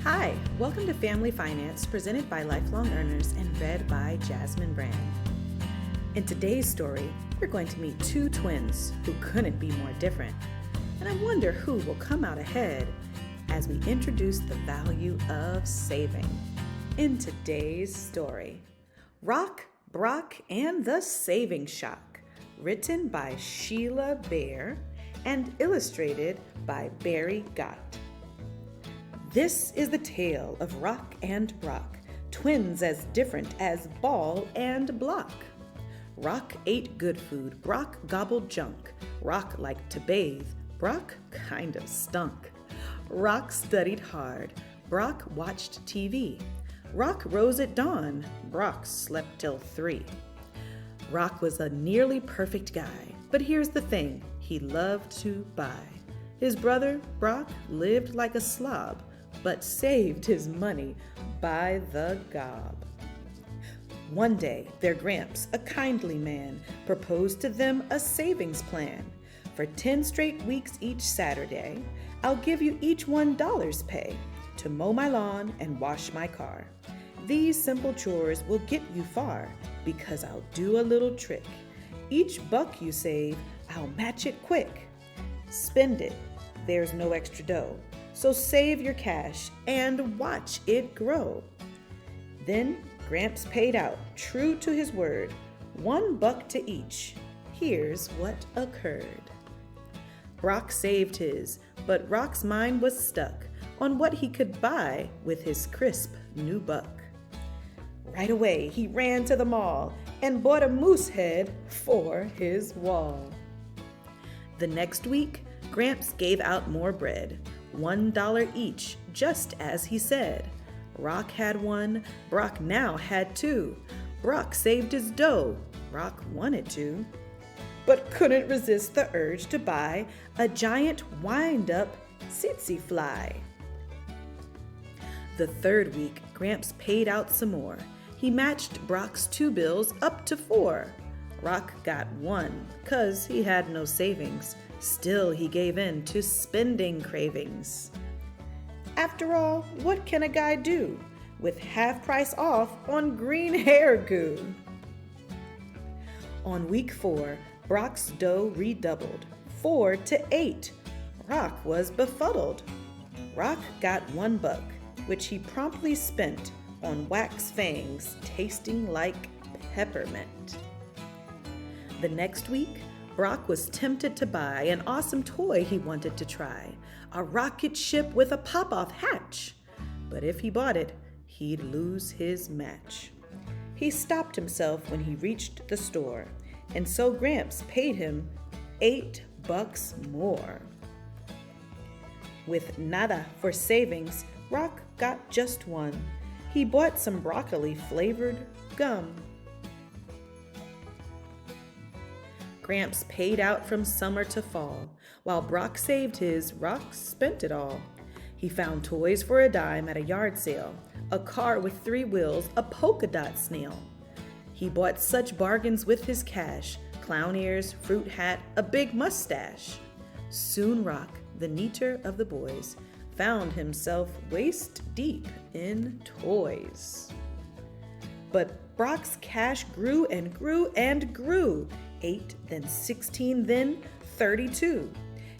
Hi, welcome to Family Finance, presented by Lifelong Earners and read by Jasmine Brand. In today's story, we're going to meet two twins who couldn't be more different. And I wonder who will come out ahead as we introduce the value of saving. In today's story, Rock, Brock, and the Saving Shock, written by Sheila Baer and illustrated by Barry Gott. This is the tale of Rock and Brock, twins as different as ball and block. Rock ate good food, Brock gobbled junk. Rock liked to bathe, Brock kind of stunk. Rock studied hard, Brock watched TV. Rock rose at dawn, Brock slept till 3. Rock was a nearly perfect guy, but here's the thing, he loved to buy. His brother, Brock, lived like a slob, but saved his money by the gob. One day, their Gramps, a kindly man, proposed to them a savings plan. For 10 straight weeks each Saturday, I'll give you each $1 pay to mow my lawn and wash my car. These simple chores will get you far because I'll do a little trick. Each buck you save, I'll match it quick. Spend it, there's no extra dough. So save your cash and watch it grow. Then Gramps paid out, true to his word, $1 to each. Here's what occurred. Brock saved his, but Rock's mind was stuck on what he could buy with his crisp new buck. Right away, he ran to the mall and bought a moose head for his wall. The next week, Gramps gave out more bread, $1 each, just as he said. Rock had one, Brock now had 2. Brock saved his dough, Rock wanted to, but couldn't resist the urge to buy a giant wind-up tsetse fly. The third week, Gramps paid out some more. He matched Brock's 2 bills up to 4. Rock got 1, 'cause he had no savings. Still, he gave in to spending cravings. After all, what can a guy do with half price off on green hair goo? On week 4, Brock's dough redoubled, 4 to 8. Rock was befuddled. Rock got $1, which he promptly spent on wax fangs tasting like peppermint. The next week, Brock was tempted to buy an awesome toy he wanted to try, a rocket ship with a pop-off hatch. But if he bought it, he'd lose his match. He stopped himself when he reached the store, and so Gramps paid him $8 more. With nada for savings, Rock got just 1. He bought some broccoli-flavored gum. Gramps paid out from summer to fall. While Brock saved his, Rock spent it all. He found toys for a dime at a yard sale, a car with 3 wheels, a polka dot snail. He bought such bargains with his cash, clown ears, fruit hat, a big mustache. Soon Rock, the neater of the boys, found himself waist deep in toys. But Brock's cash grew and grew and grew. 8, then 16, then 32.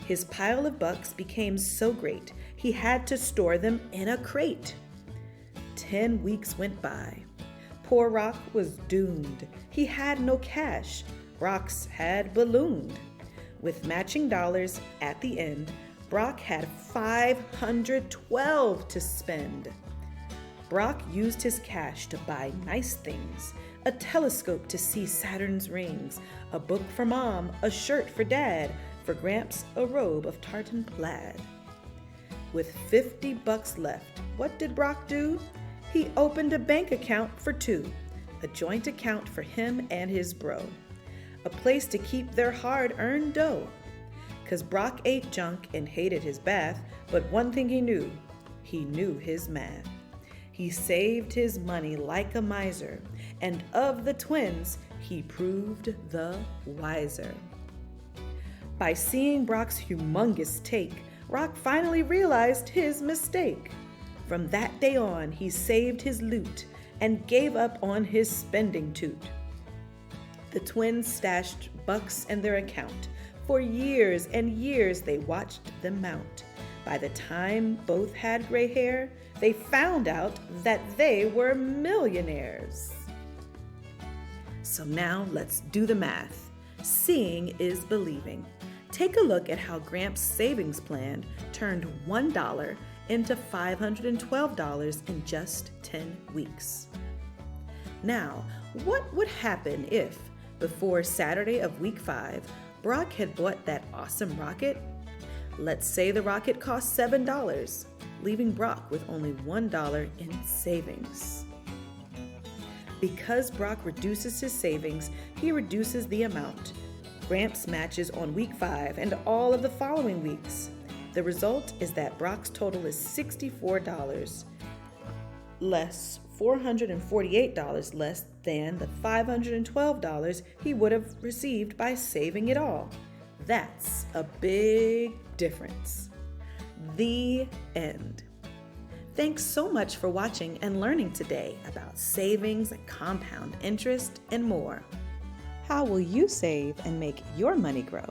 His pile of bucks became so great, he had to store them in a crate. 10 weeks went by. Poor Rock was doomed. He had no cash. Brock's had ballooned. With matching dollars at the end, Brock had $512 to spend. Brock used his cash to buy nice things, a telescope to see Saturn's rings, a book for Mom, a shirt for Dad, for Gramps a robe of tartan plaid. With $50 left, what did Brock do? He opened a bank account for 2, a joint account for him and his bro, a place to keep their hard-earned dough. 'Cause Brock ate junk and hated his bath, but one thing he knew his math. He saved his money like a miser, and of the twins, he proved the wiser. By seeing Brock's humongous take, Rock finally realized his mistake. From that day on, he saved his loot and gave up on his spending toot. The twins stashed bucks in their account. For years and years they watched them mount. By the time both had gray hair, they found out that they were millionaires. So now let's do the math. Seeing is believing. Take a look at how Gramps' savings plan turned $1 into $512 in just 10 weeks. Now, what would happen if, before Saturday of week 5, Brock had bought that awesome rocket? Let's say the rocket cost $7, leaving Brock with only $1 in savings. Because Brock reduces his savings, he reduces the amount. Gramps matches on week 5 and all of the following weeks. The result is that Brock's total is $64 less, $448 less than the $512 he would have received by saving it all. That's a big difference. The end. Thanks so much for watching and learning today about savings and compound interest and more. How will you save and make your money grow?